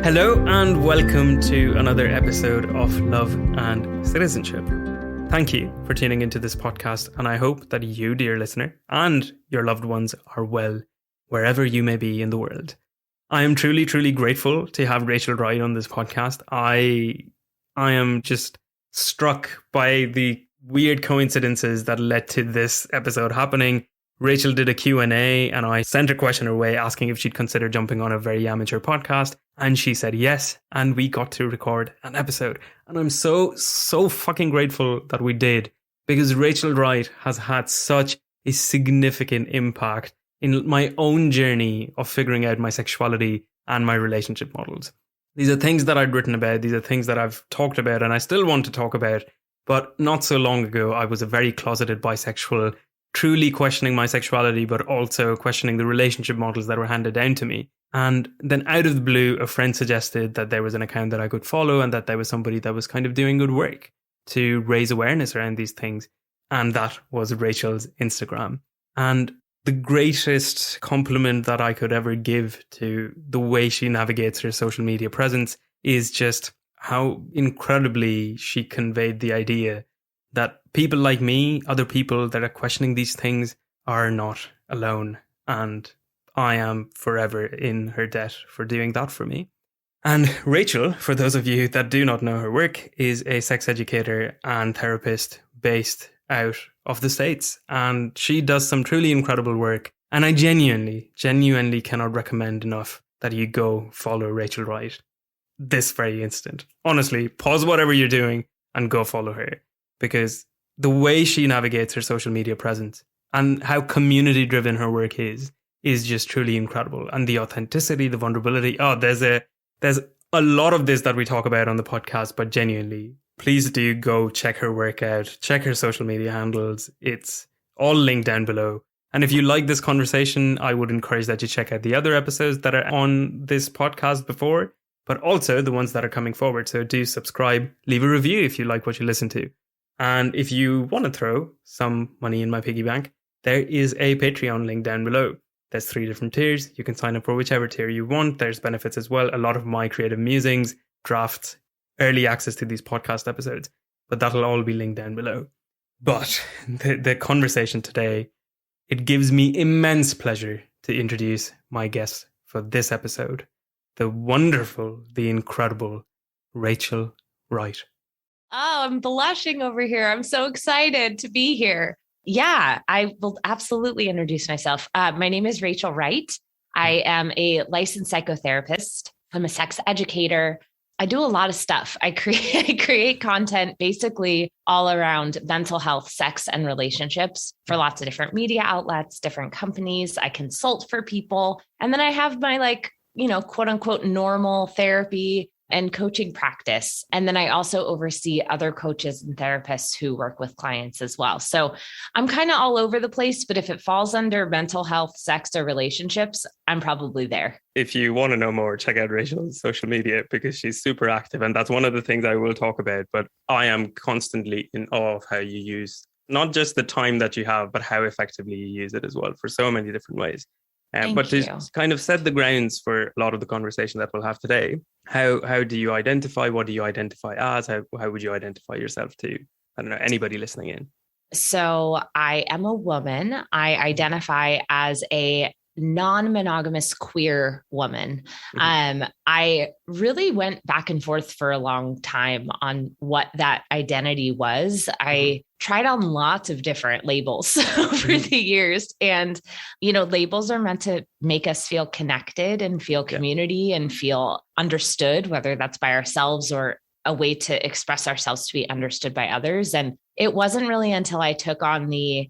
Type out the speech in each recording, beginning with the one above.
Hello and welcome to another episode of Love and Citizenship. Thank you for tuning into this podcast, and I hope that you, dear listener, and your loved ones are well wherever you may be in the world. I am truly, truly grateful to have Rachel Wright on this podcast. I am just struck by the weird coincidences that led to this episode happening. Rachel did a Q&A and I sent a question her way asking if she'd consider jumping on a very amateur podcast, and she said yes, and we got to record an episode. And I'm so fucking grateful that we did, because Rachel Wright has had such a significant impact in my own journey of figuring out my sexuality and my relationship models. These are things that I'd written about, these are things that I've talked about and I still want to talk about, but not so long ago I was a very closeted bisexual, truly questioning my sexuality, but also questioning the relationship models that were handed down to me. And then out of the blue, a friend suggested that there was an account that I could follow and that there was somebody that was kind of doing good work to raise awareness around these things. And that was Rachel's Instagram. And the greatest compliment that I could ever give to the way she navigates her social media presence is just how incredibly she conveyed the idea that people like me, other people that are questioning these things, are not alone. And I am forever in her debt for doing that for me. And Rachel, for those of you that do not know her work, is a sex educator and therapist based out of the States. And she does some truly incredible work. And I genuinely cannot recommend enough that you go follow Rachel Wright this very instant. Honestly, pause whatever you're doing and go follow her. Because the way she navigates her social media presence and how community driven her work is just truly incredible. And the authenticity, the vulnerability. There's a lot of this that we talk about on the podcast, but genuinely, please do go check her work out, check her social media handles. It's all linked down below. And if you like this conversation, I would encourage that you check out the other episodes that are on this podcast before, but also the ones that are coming forward. So do subscribe, leave a review if you like what you listen to. And if you want to throw some money in my piggy bank, there is a Patreon link down below. There's 3 different tiers. You can sign up for whichever tier you want. There's benefits as well. A lot of my creative musings, drafts, early access to these podcast episodes. But that'll all be linked down below. But the conversation today, it gives me immense pleasure to introduce my guest for this episode, the wonderful, the incredible Rachel Wright. Oh, I'm blushing over here. I'm so excited to be here. Yeah, I will absolutely introduce myself. My name is Rachel Wright. I am a licensed psychotherapist. I'm a sex educator. I do a lot of stuff. I create content basically all around mental health, sex, and relationships for lots of different media outlets, different companies. I consult for people. And then I have my quote unquote normal therapy and coaching practice. And then I also oversee other coaches and therapists who work with clients as well. So I'm kind of all over the place, but if it falls under mental health, sex, or relationships, I'm probably there. If you want to know more, check out Rachel's social media because she's super active. And that's one of the things I will talk about. But I am constantly in awe of how you use not just the time that you have, but how effectively you use it as well for so many different ways. But to kind of set the grounds for a lot of the conversation that we'll have today, how do you identify? What do you identify as? How would you identify yourself to, I don't know, anybody listening in? So I am a woman. I identify as a non-monogamous queer woman. I really went back and forth for a long time on what that identity was. I tried on lots of different labels over the years. And, labels are meant to make us feel connected and feel community and feel understood, whether that's by ourselves or a way to express ourselves to be understood by others. And it wasn't really until I took on the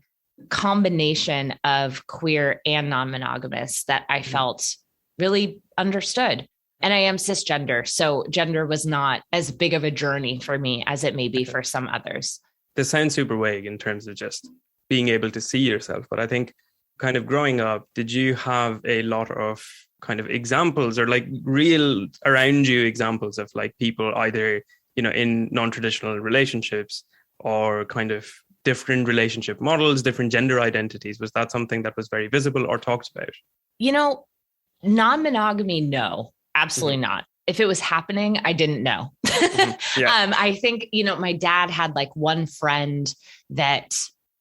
combination of queer and non-monogamous that I felt really understood. And I am cisgender, so gender was not as big of a journey for me as it may be for some others. This sounds super vague in terms of just being able to see yourself, but I think kind of growing up, did you have a lot of kind of examples or like real around you examples of like people either, in non-traditional relationships or kind of different relationship models, different gender identities? Was that something that was very visible or talked about? Non-monogamy, no, absolutely not. if it was happening, I didn't know. I think, my dad had like one friend that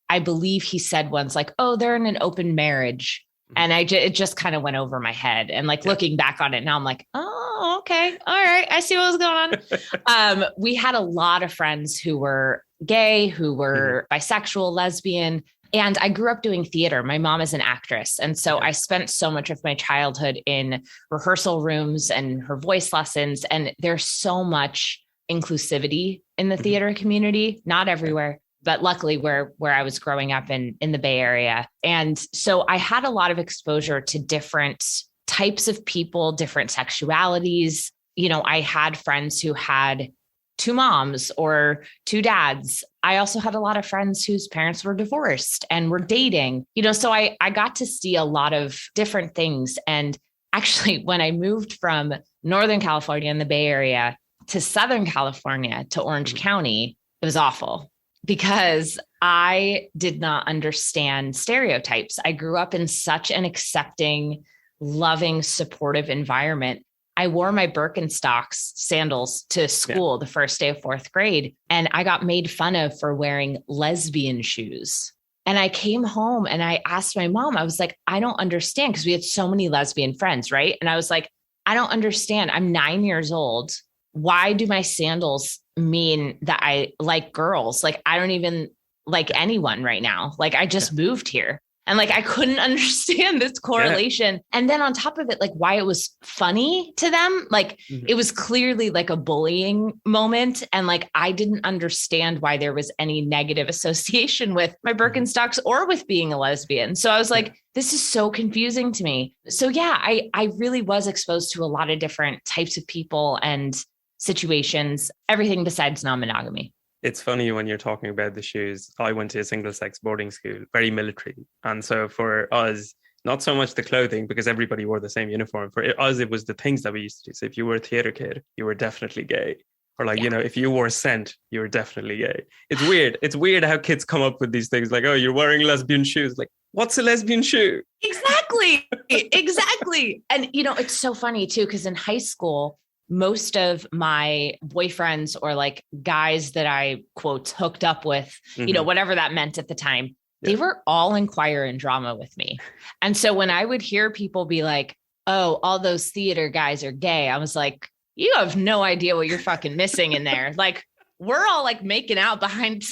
I believe he said once, like, oh, they're in an open marriage. And it just kind of went over my head. And like looking back on it now, I'm like, oh, okay. All right. I see what was going on. We had a lot of friends who were gay, who were bisexual, lesbian. And I grew up doing theater. My mom is an actress. And so I spent so much of my childhood in rehearsal rooms and her voice lessons. And there's so much inclusivity in the theater community, not everywhere, but luckily where I was growing up in the Bay Area. And so I had a lot of exposure to different types of people, different sexualities. I had friends who had 2 moms or 2 dads. I also had a lot of friends whose parents were divorced and were dating, so I got to see a lot of different things. And actually, when I moved from Northern California in the Bay Area to Southern California to Orange County, it was awful because I did not understand stereotypes. I grew up in such an accepting, loving, supportive environment. I wore my Birkenstocks sandals to school the first day of 4th grade, and I got made fun of for wearing lesbian shoes. And I came home and I asked my mom, I was like, I don't understand, because we had so many lesbian friends, right? And I was like, I don't understand. I'm 9 years old. Why do my sandals mean that I like girls? Like, I don't even like anyone right now. Like, I just moved here. And like, I couldn't understand this correlation. And then on top of it, like why it was funny to them, like it was clearly like a bullying moment. And like, I didn't understand why there was any negative association with my Birkenstocks or with being a lesbian. So I was like, this is so confusing to me. So yeah, I really was exposed to a lot of different types of people and situations, everything besides non-monogamy. It's funny when you're talking about the shoes. I went to a single sex boarding school, very military. And so for us, not so much the clothing, because everybody wore the same uniform. For us, it was the things that we used to do. So if you were a theater kid, you were definitely gay. Or like, if you wore scent, you were definitely gay. It's weird. It's weird how kids come up with these things like, oh, you're wearing lesbian shoes. Like, what's a lesbian shoe? Exactly. Exactly. And, it's so funny too, because in high school, most of my boyfriends or like guys that I quote hooked up with, whatever that meant at the time, they were all in choir and drama with me. And so when I would hear people be like, oh, all those theater guys are gay, I was like, you have no idea what you're fucking missing in there. Like, we're all like making out behind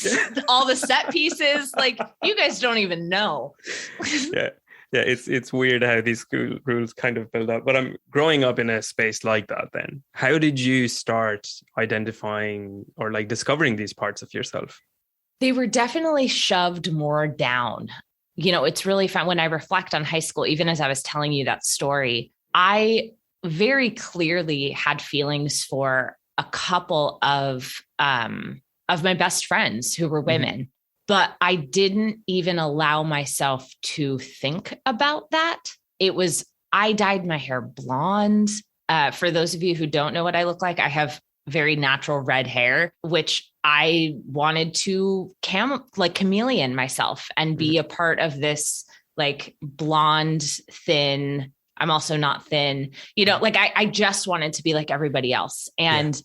all the set pieces. Like, you guys don't even know. Yeah, it's weird how these school rules kind of build up. But I'm growing up in a space like that then. How did you start identifying or like discovering these parts of yourself? They were definitely shoved more down. It's really fun when I reflect on high school, even as I was telling you that story, I very clearly had feelings for a couple of my best friends who were women. But I didn't even allow myself to think about that. I dyed my hair blonde. For those of you who don't know what I look like, I have very natural red hair, which I wanted to chameleon myself and be a part of this like blonde, thin. I'm also not thin, like I just wanted to be like everybody else. And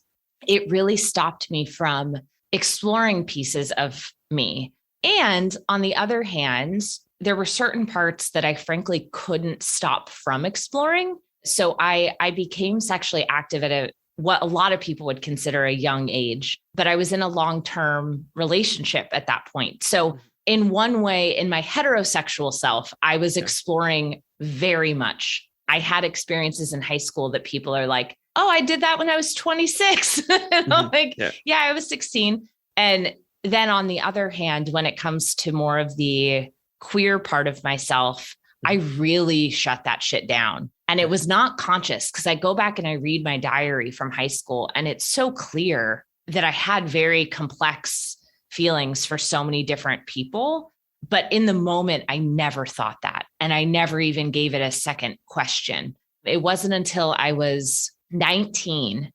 it really stopped me from exploring pieces of me. And on the other hand, there were certain parts that I frankly couldn't stop from exploring. So I became sexually active at what a lot of people would consider a young age, but I was in a long-term relationship at that point. So in one way, in my heterosexual self, I was exploring very much. I had experiences in high school that people are like, oh, I did that when I was 26. And I'm like, yeah, I was 16. And then on the other hand, when it comes to more of the queer part of myself, I really shut that shit down. And it was not conscious, because I go back and I read my diary from high school, and it's so clear that I had very complex feelings for so many different people. But in the moment, I never thought that. And I never even gave it a second question. It wasn't until I was 19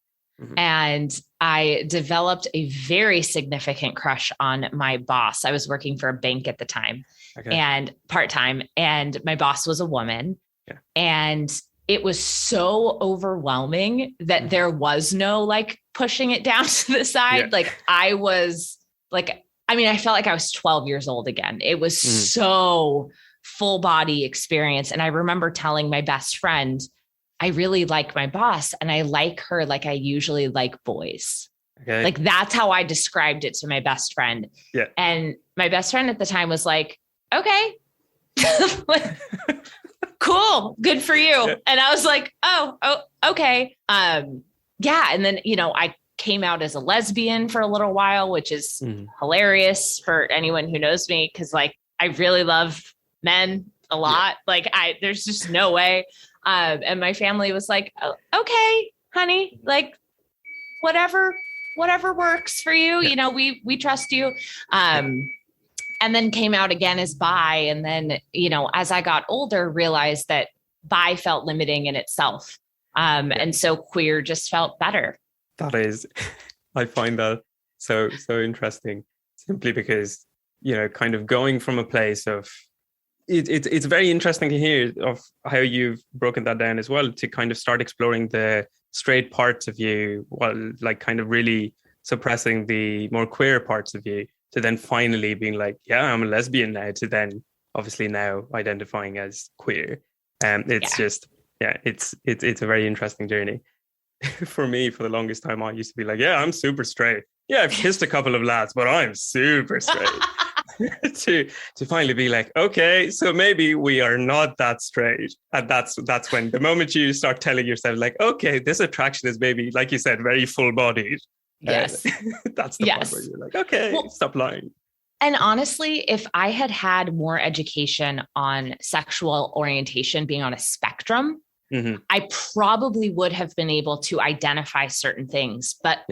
and I developed a very significant crush on my boss. I was working for a bank at the time and part-time, and my boss was a woman. And it was so overwhelming that there was no like pushing it down to the side. Like I was like, I mean, I felt like I was 12 years old again. It was so full body experience. And I remember telling my best friend, I really like my boss and I like her like I usually like boys. Okay. Like that's how I described it to my best friend. Yeah. And my best friend at the time was like, okay, cool, good for you. Yeah. And I was like, oh, okay. Yeah. And then, you know, I came out as a lesbian for a little while, which is hilarious for anyone who knows me. Cause like, I really love men a lot. Like there's just no way. And my family was like, oh, okay, honey, like whatever works for you. You know, we trust you. And then came out again as bi. And then, you know, as I got older, realized that bi felt limiting in itself. And so queer just felt better. That is, I find that so interesting, simply because, you know, kind of going from a place of, it's very interesting to hear of how you've broken that down as well, to kind of start exploring the straight parts of you while like kind of really suppressing the more queer parts of you, to then finally being like, yeah, I'm a lesbian now, to then obviously now identifying as queer. It's just, it's a very interesting journey. For me, for the longest time, I used to be like, yeah, I'm super straight. Yeah, I've kissed a couple of lads, but I'm super straight. to finally be like, okay, so maybe we are not that straight. And that's when the moment you start telling yourself like, okay, this attraction is maybe, like you said, very full bodied. Yes. That's the point where you're like, okay, stop lying. And honestly, if I had more education on sexual orientation being on a spectrum, I probably would have been able to identify certain things. But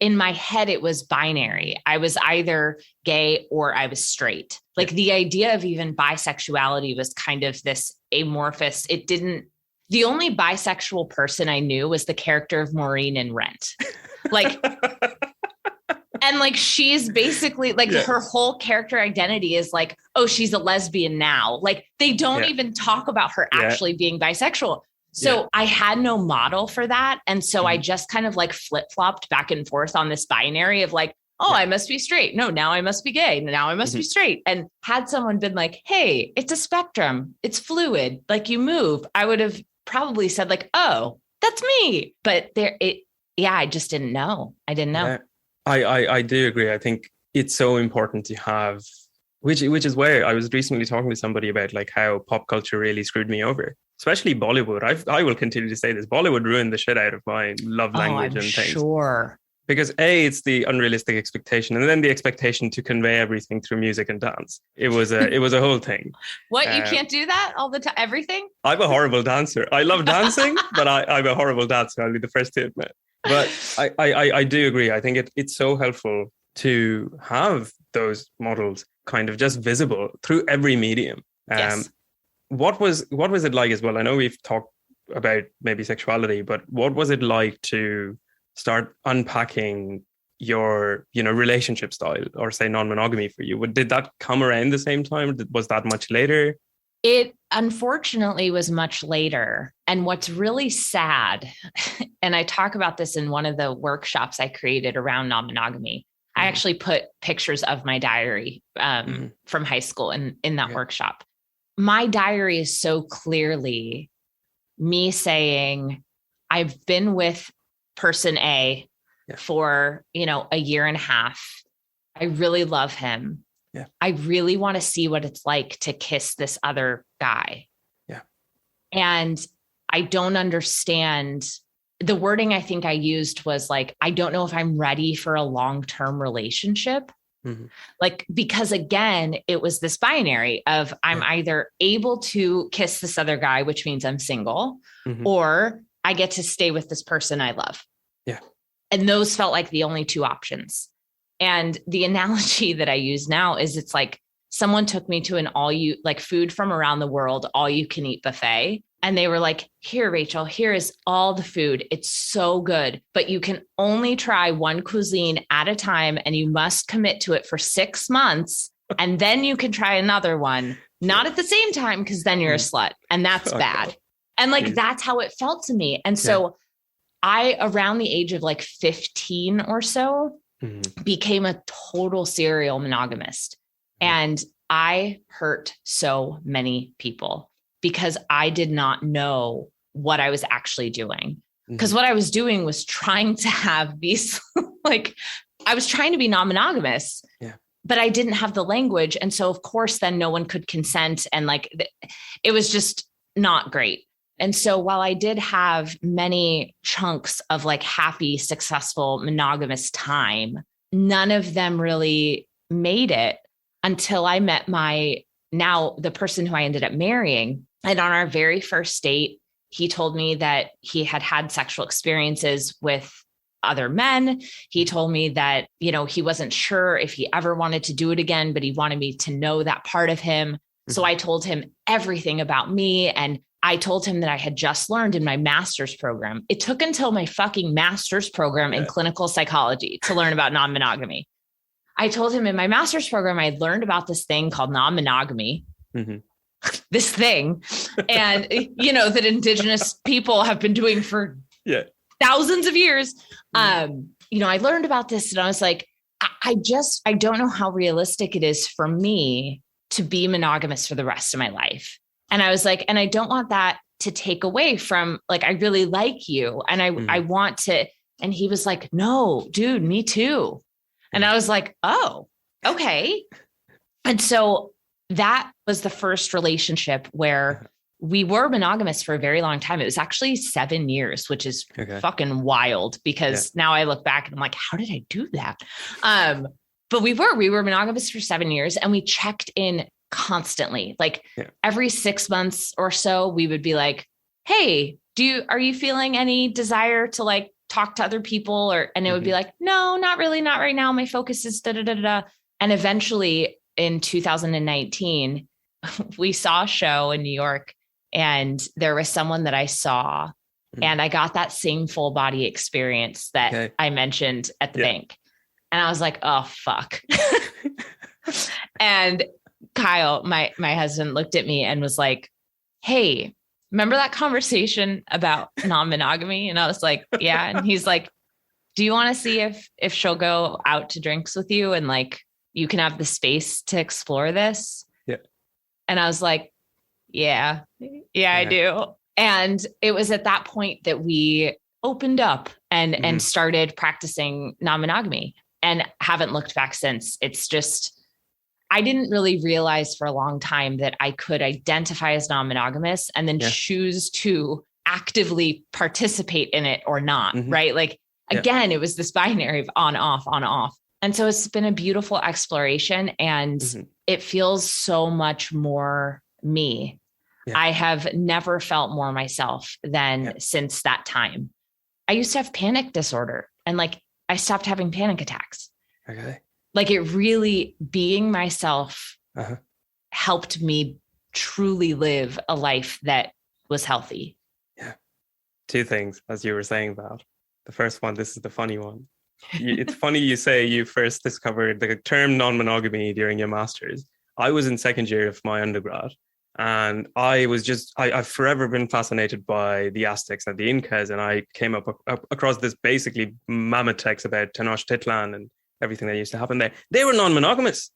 in my head, it was binary. I was either gay or I was straight. Like the idea of even bisexuality was kind of this amorphous. The only bisexual person I knew was the character of Maureen in Rent. Like, and like, she's basically like her whole character identity is like, oh, she's a lesbian now. Like they don't even talk about her actually being bisexual. So I had no model for that. And so I just kind of like flip-flopped back and forth on this binary of like, oh, I must be straight. No, now I must be gay. Now I must be straight. And had someone been like, hey, it's a spectrum, it's fluid, like you move, I would have probably said like, oh, that's me. But I just didn't know. I didn't know. I do agree. I think it's so important to have, which is where I was recently talking to somebody about like how pop culture really screwed me over, especially Bollywood. I will continue to say this. Bollywood ruined the shit out of my love language and things. Sure. Because it's the unrealistic expectation, and then the expectation to convey everything through music and dance. It was a whole thing. What, you can't do that all the time? Everything? I'm a horrible dancer. I love dancing, but I'm a horrible dancer. I'll be the first to admit. But I do agree. I think it's so helpful to have those models kind of just visible through every medium. Yes. What was it like as well? I know we've talked about maybe sexuality, but what was it like to start unpacking your, relationship style, or say non-monogamy for you? Did that come around the same time? Was that much later? It unfortunately was much later. And what's really sad, and I talk about this in one of the workshops I created around non-monogamy, I actually put pictures of my diary from high school in that workshop. My diary is so clearly me saying, I've been with person A for, a year and a half. I really love him. Yeah. I really want to see what it's like to kiss this other guy. Yeah. And I don't understand. The wording I think I used was like, I don't know if I'm ready for a long-term relationship. Like, because again, it was this binary of I'm either able to kiss this other guy, which means I'm single, or I get to stay with this person I love. Yeah. And those felt like the only two options. And the analogy that I use now is it's like someone took me to an food from around the world, all you can eat buffet. And they were like, here, Rachel, here is all the food. It's so good, but you can only try one cuisine at a time and you must commit to it for 6 months. And then you can try another one, not at the same time, because then you're a slut and that's bad. And like, that's how it felt to me. And so I, around the age of like 15 or so, became a total serial monogamist. And I hurt so many people because I did not know what I was actually doing. Because what I was doing was trying to have these, like, I was trying to be non-monogamous, but I didn't have the language. And so of course, then no one could consent. And like, it was just not great. And so while I did have many chunks of like happy, successful, monogamous time, none of them really made it until I met the person who I ended up marrying. And on our very first date, he told me that he had had sexual experiences with other men. He told me that, he wasn't sure if he ever wanted to do it again, but he wanted me to know that part of him. So I told him everything about me. And I told him that I had just learned in my master's program. It took until my fucking master's program in clinical psychology to learn about non-monogamy. I told him in my master's program, I learned about this thing called non-monogamy. This thing, and that indigenous people have been doing for thousands of years. I learned about this and I was like, I don't know how realistic it is for me to be monogamous for the rest of my life. And I was like, and I don't want that to take away from, like, I really like you. And I want to, and he was like, no, dude, me too. And I was like, oh, okay. And so that was the first relationship where we were monogamous for a very long time. It was actually 7 years, which is fucking wild because now I look back and I'm like, how did I do that? But we were monogamous for 7 years and we checked in constantly. Like every 6 months or so, we would be like, hey, are you feeling any desire to like talk to other people? And it would be like, no, not really. Not right now. My focus is da, da, da, da. And eventually in 2019, we saw a show in New York and there was someone that I saw and I got that same full body experience that I mentioned at the bank. And I was like, oh, fuck. And Kyle, my husband, looked at me and was like, hey, remember that conversation about non-monogamy? And I was like, yeah. And he's like, do you want to see if she'll go out to drinks with you and like, you can have the space to explore this? Yeah. And I was like, yeah, I do. And it was at that point that we opened up and started practicing non-monogamy and haven't looked back since. It's just, I didn't really realize for a long time that I could identify as non-monogamous and then choose to actively participate in it or not, right? Like, again, it was this binary of on, off, on, off. And so it's been a beautiful exploration and it feels so much more me. I have never felt more myself than since that time. I used to have panic disorder and like, I stopped having panic attacks. Okay. Like it really being myself helped me truly live a life that was healthy. Yeah. Two things, as you were saying that. The first one, this is the funny one. It's funny you say you first discovered the term non-monogamy during your master's. I was in second year of my undergrad and I've forever been fascinated by the Aztecs and the Incas. And I came up across this basically mammoth text about Tenochtitlan and everything that used to happen there. They were non-monogamous.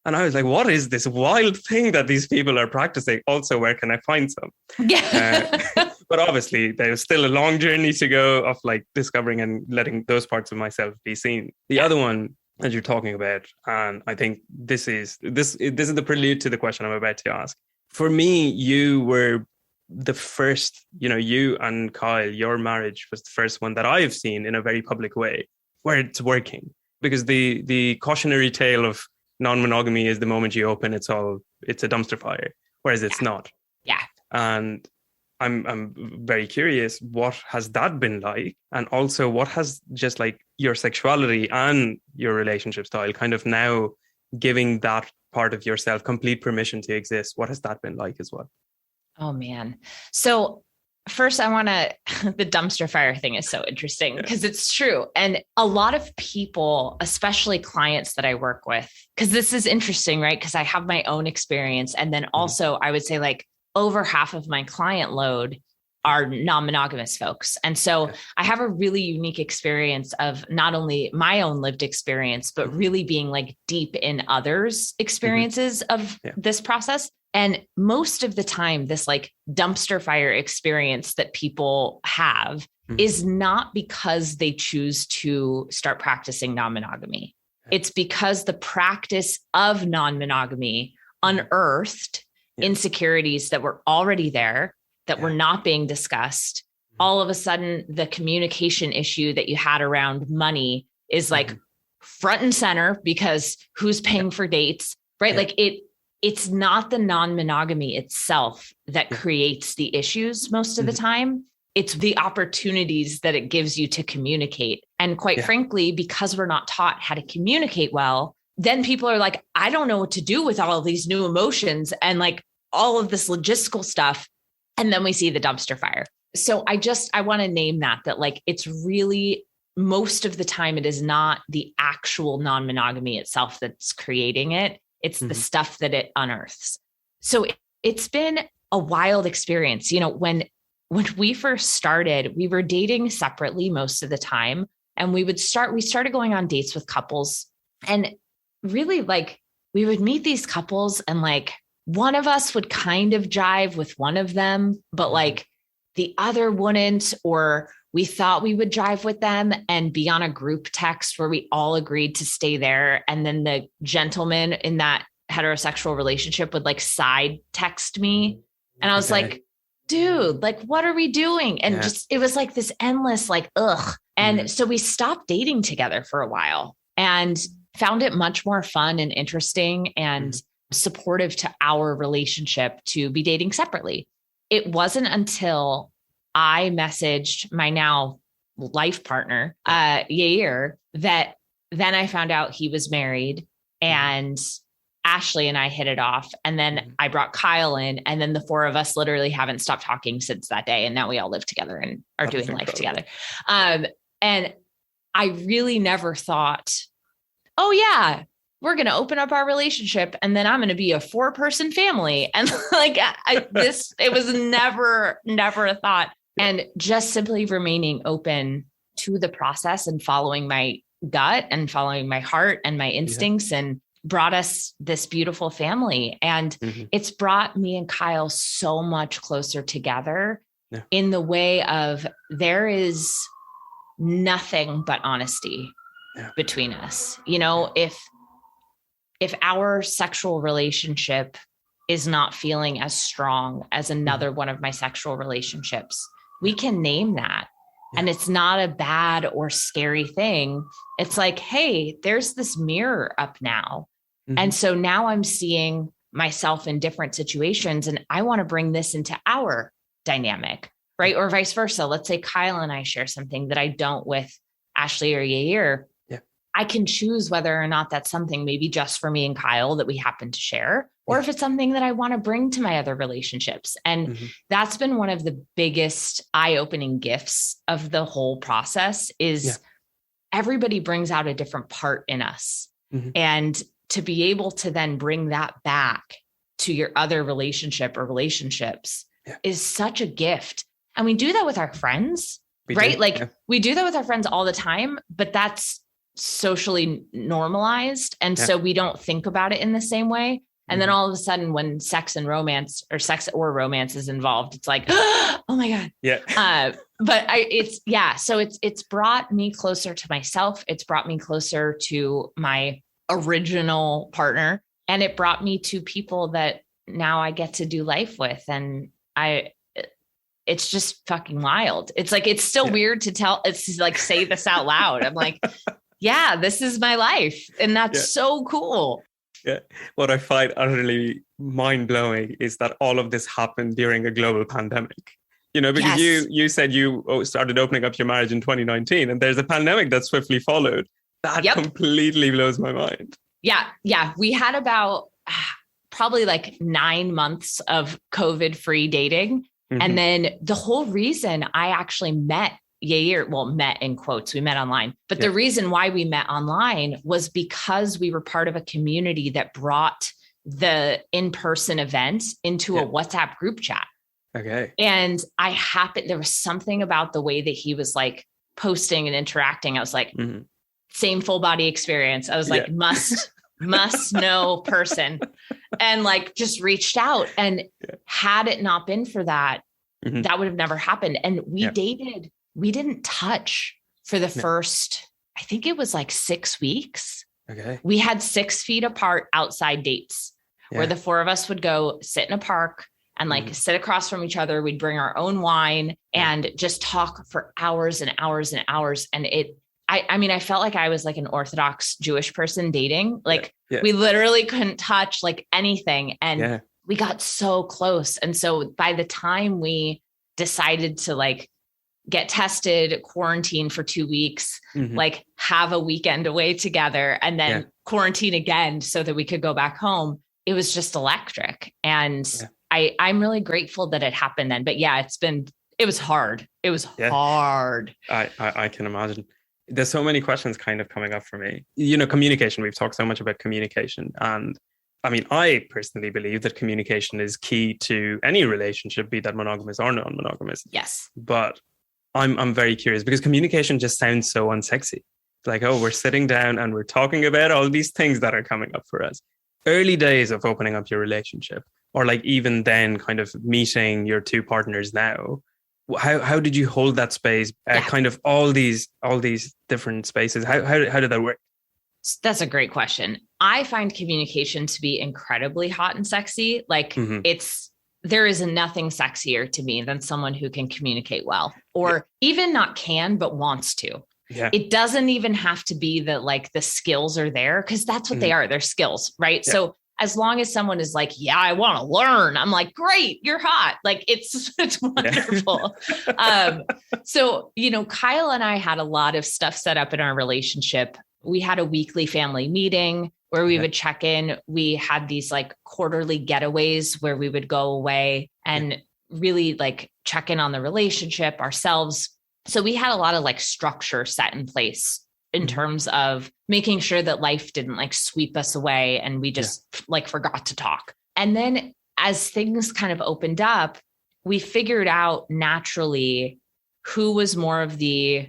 And I was like, what is this wild thing that these people are practicing? Also, where can I find some? Yeah. But obviously, there's still a long journey to go of like discovering and letting those parts of myself be seen. The other one that you're talking about, and I think this is the prelude to the question I'm about to ask. For me, you were the first, you and Kyle, your marriage was the first one that I've seen in a very public way where it's working. Because the cautionary tale of non-monogamy is the moment you open, it's a dumpster fire, whereas it's not. Yeah. And I'm very curious, what has that been like? And also what has just like your sexuality and your relationship style kind of now giving that part of yourself complete permission to exist? What has that been like as well? Oh man. So first I want to, the dumpster fire thing is so interesting because it's true. And a lot of people, especially clients that I work with, because this is interesting, right? Because I have my own experience. And then also I would say like over half of my client load are non-monogamous folks. And so I have a really unique experience of not only my own lived experience, but really being like deep in others' experiences of this process. And most of the time, this like dumpster fire experience that people have is not because they choose to start practicing non-monogamy. It's because the practice of non-monogamy unearthed insecurities that were already there, that were not being discussed. All of a sudden, the communication issue that you had around money is like front and center because who's paying for dates, right? Like it's not the non-monogamy itself that creates the issues most of the time. It's the opportunities that it gives you to communicate. And quite frankly, because we're not taught how to communicate well, then people are like, I don't know what to do with all of these new emotions and like all of this logistical stuff. And then we see the dumpster fire. So I want to name that like, it's really most of the time, it is not the actual non-monogamy itself that's creating it. It's the stuff that it unearths. So it's been a wild experience. You know, when we first started, we were dating separately most of the time. And we started going on dates with couples, and really like we would meet these couples and like one of us would kind of jive with one of them, but like the other wouldn't, or we thought we would jive with them and be on a group text where we all agreed to stay there. And then the gentleman in that heterosexual relationship would like side text me. And I was like, dude, like, what are we doing? And just, it was like this endless, like, ugh. And so we stopped dating together for a while and found it much more fun and interesting and supportive to our relationship to be dating separately. It wasn't until I messaged my now life partner, Yair, that then I found out he was married, and Ashley and I hit it off. And then I brought Kyle in, and then the four of us literally haven't stopped talking since that day. And now we all live together and are doing life together. And I really never thought, oh yeah, we're going to open up our relationship and then I'm going to be a 4-person family. And like it was never a thought. And just simply remaining open to the process and following my gut and following my heart and my instincts and brought us this beautiful family. And it's brought me and Kyle so much closer together in the way of there is nothing but honesty between us. You know, if our sexual relationship is not feeling as strong as another one of my sexual relationships, we can name that. And it's not a bad or scary thing. It's like, hey, there's this mirror up now. And so now I'm seeing myself in different situations and I want to bring this into our dynamic, right? Or vice versa. Let's say Kyle and I share something that I don't with Ashley or Yair. I can choose whether or not that's something maybe just for me and Kyle that we happen to share, or if it's something that I want to bring to my other relationships. And that's been one of the biggest eye-opening gifts of the whole process is everybody brings out a different part in us. And to be able to then bring that back to your other relationship or relationships is such a gift. And we do that with our friends, right? We do that with our friends all the time, but that's socially normalized. And so we don't think about it in the same way. And then all of a sudden when sex or romance is involved, it's like, oh my God. So it's brought me closer to myself. It's brought me closer to my original partner, and it brought me to people that now I get to do life with. And it's just fucking wild. It's like, it's still weird to tell. It's like, say this out loud. I'm like, yeah, this is my life. And that's so cool. Yeah. What I find utterly mind blowing is that all of this happened during a global pandemic, you know, because you said you started opening up your marriage in 2019 and there's a pandemic that swiftly followed. That completely blows my mind. Yeah. Yeah. We had about probably like 9 months of COVID-free dating. And then the whole reason I actually met Yair, met in quotes, we met online, but the reason why we met online was because we were part of a community that brought the in-person event into a WhatsApp group chat. Okay. And there was something about the way that he was like posting and interacting. I was like, same full body experience. I was like, must know person, and like just reached out. And had it not been for that, that would have never happened. And we didn't touch for the first, I think it was like 6 weeks. Okay. We had 6 feet apart outside dates where the four of us would go sit in a park and like sit across from each other. We'd bring our own wine and just talk for hours and hours and hours. And I mean, I felt like I was like an Orthodox Jewish person dating. Like we literally couldn't touch like anything. And we got so close. And so by the time we decided to like get tested, quarantine for 2 weeks, like have a weekend away together, and then quarantine again so that we could go back home, it was just electric. And I'm really grateful that it happened then. But it was hard. It was hard. I can imagine. There's so many questions kind of coming up for me. Communication, we've talked so much about communication. And I mean, I personally believe that communication is key to any relationship, be that monogamous or non-monogamous. Yes. But I'm very curious because communication just sounds so unsexy. Like, oh, we're sitting down and we're talking about all these things that are coming up for us. Early days of opening up your relationship, or like even then kind of meeting your two partners now, how did you hold that space? Kind of all these different spaces. How did that work? That's a great question. I find communication to be incredibly hot and sexy. Like there is nothing sexier to me than someone who can communicate well, or even not can, but wants to. Yeah. It doesn't even have to be that like the skills are there, because that's what they are. They're skills, right? Yeah. So as long as someone is like, yeah, I want to learn, I'm like, great, you're hot. Like it's wonderful. So, Kyle and I had a lot of stuff set up in our relationship. We had a weekly family meeting where we would check in. We had these like quarterly getaways where we would go away and really like check in on the relationship ourselves. So we had a lot of like structure set in place in terms of making sure that life didn't like sweep us away and we just like forgot to talk. And then as things kind of opened up, we figured out naturally who was more of the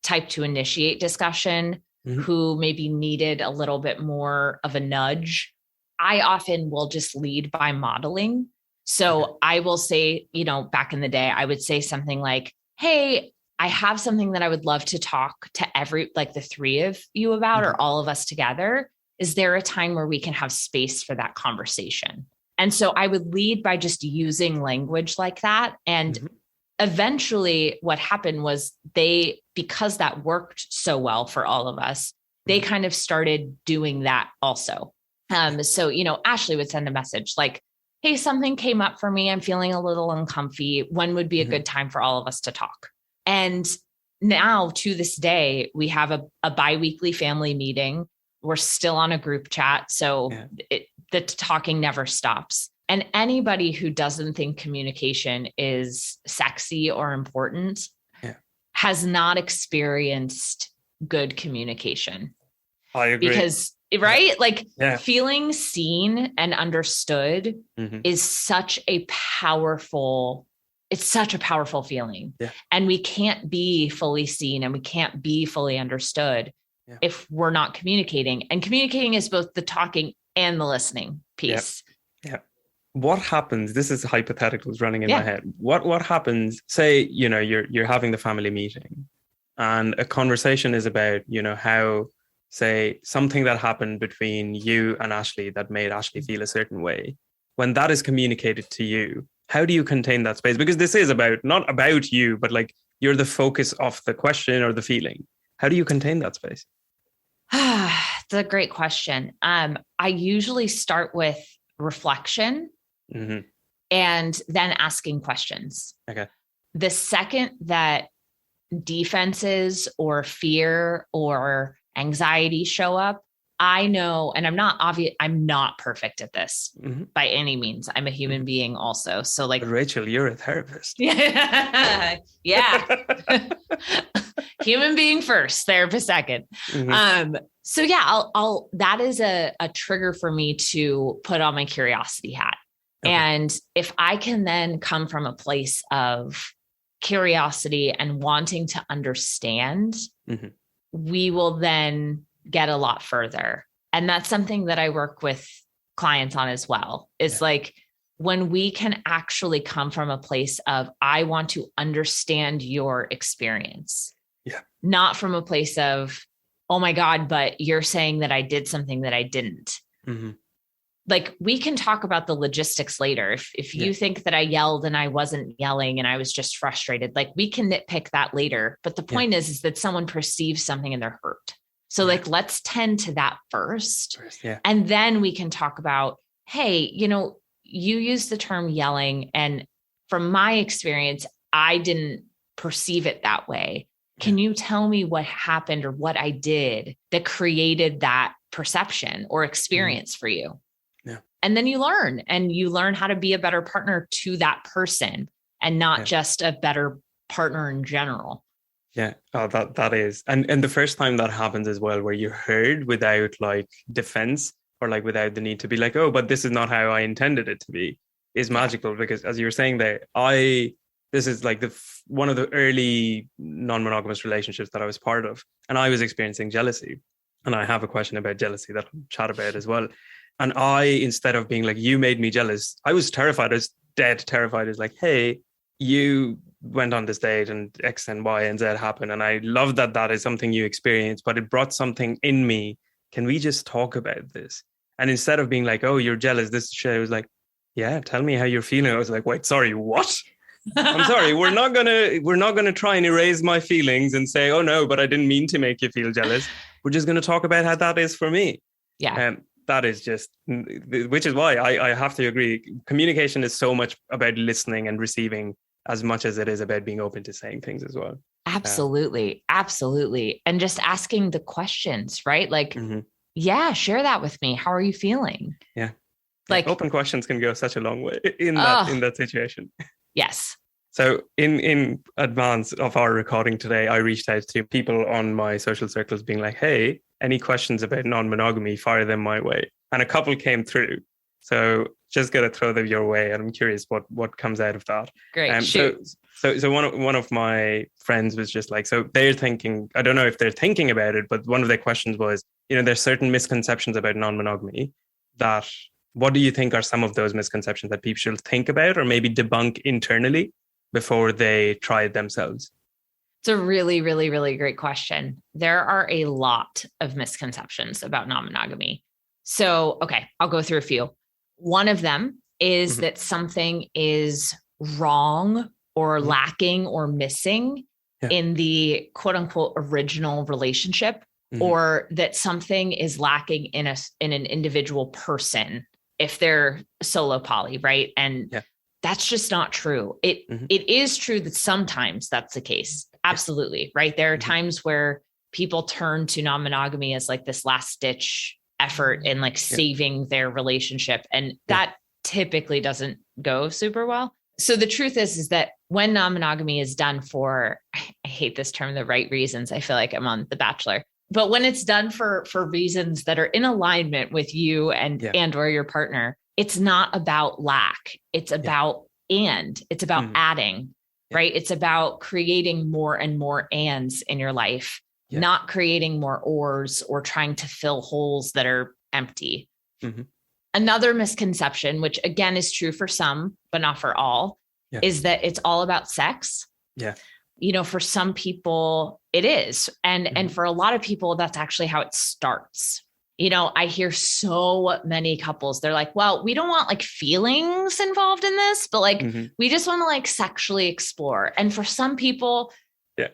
type to initiate discussion, who maybe needed a little bit more of a nudge. I often will just lead by modeling. So I will say, back in the day, I would say something like, hey, I have something that I would love to talk to the three of you about, or all of us together. Is there a time where we can have space for that conversation? And so I would lead by just using language like that. And eventually what happened was because that worked so well for all of us, they kind of started doing that also. So, Ashley would send a message like, hey, something came up for me. I'm feeling a little uncomfy. When would be a good time for all of us to talk? And now to this day, we have a biweekly family meeting. We're still on a group chat. So the talking never stops. And anybody who doesn't think communication is sexy or important has not experienced good communication. I agree. Because, feeling seen and understood is such a powerful feeling. Yeah. And we can't be fully seen and we can't be fully understood if we're not communicating. And communicating is both the talking and the listening piece. Yeah. What happens? This is hypotheticals running in my head. What happens? Say, you're having the family meeting and a conversation is about, how, say, something that happened between you and Ashley that made Ashley feel a certain way. When that is communicated to you, how do you contain that space? Because this is not about you, but like you're the focus of the question or the feeling. How do you contain that space? It's a great question. I usually start with reflection and then asking questions. Okay. The second that defenses or fear or anxiety show up, I know, and I'm not perfect at this by any means. I'm a human being also. So like, but Rachel, you're a therapist. Yeah. Human being first, therapist second. So yeah, I'll that is a trigger for me to put on my curiosity hat. Okay. And if I can then come from a place of curiosity and wanting to understand, we will then get a lot further. And that's something that I work with clients on as well. Is like when we can actually come from a place of, I want to understand your experience, not from a place of, oh my God, but you're saying that I did something that I didn't. Like we can talk about the logistics later. If you think that I yelled and I wasn't yelling and I was just frustrated, like we can nitpick that later. But the point is that someone perceives something and they're hurt. So like, let's tend to that first. And then we can talk about, hey, you know, you use the term yelling. And from my experience, I didn't perceive it that way. Can you tell me what happened or what I did that created that perception or experience for you? And then you learn how to be a better partner to that person and not just a better partner in general. Yeah. Oh, that is. And the first time that happens as well, where you're heard without like defense or like without the need to be like, oh, but this is not how I intended it to be, is magical. Because as you were saying there, this is like one of the early non-monogamous relationships that I was part of. And I was experiencing jealousy. And I have a question about jealousy that I'll chat about as well. And instead of being like, you made me jealous, I was terrified. I was dead terrified. It's like, hey, you went on this date and X and Y and Z happened. And I love that is something you experienced, but it brought something in me. Can we just talk about this? And instead of being like, oh, you're jealous, this shit, I was like, yeah, tell me how you're feeling. I was like, wait, sorry, what? I'm sorry. We're not gonna try and erase my feelings and say, oh no, but I didn't mean to make you feel jealous. We're just going to talk about how that is for me. Yeah. That is just, which is why I have to agree. Communication is so much about listening and receiving as much as it is about being open to saying things as well. Absolutely. Absolutely. And just asking the questions, right? Like, share that with me. How are you feeling? Yeah. Like open questions can go such a long way in that situation. Yes. So in advance of our recording today, I reached out to people on my social circles being like, hey, any questions about non-monogamy, fire them my way. And a couple came through. So just going to throw them your way. And I'm curious what comes out of that. Great. So one of my friends was just like, so they're thinking, I don't know if they're thinking about it, but one of their questions was, you know, there's certain misconceptions about non-monogamy that, what do you think are some of those misconceptions that people should think about or maybe debunk internally before they try it themselves? It's a really, really, really great question. There are a lot of misconceptions about non-monogamy. So, okay, I'll go through a few. One of them is that something is wrong or lacking or missing in the quote unquote original relationship, or that something is lacking in an individual person if they're solo poly, right? And that's just not true. It is true that sometimes that's the case. Absolutely. Right. There are times where people turn to non-monogamy as like this last ditch effort in like saving their relationship. And that typically doesn't go super well. So the truth is that when non-monogamy is done for, I hate this term, the right reasons, I feel like I'm on The Bachelor, but when it's done for reasons that are in alignment with you and or your partner, it's not about lack. It's about it's about adding, right? It's about creating more and more ands in your life, not creating more ors or trying to fill holes that are empty. Another misconception, which again is true for some, but not for all, is that it's all about sex. Yeah. You know, for some people it is. And for a lot of people, that's actually how it starts. You know, I hear so many couples, they're like, well, we don't want like feelings involved in this, but like, we just want to like sexually explore. And for some people,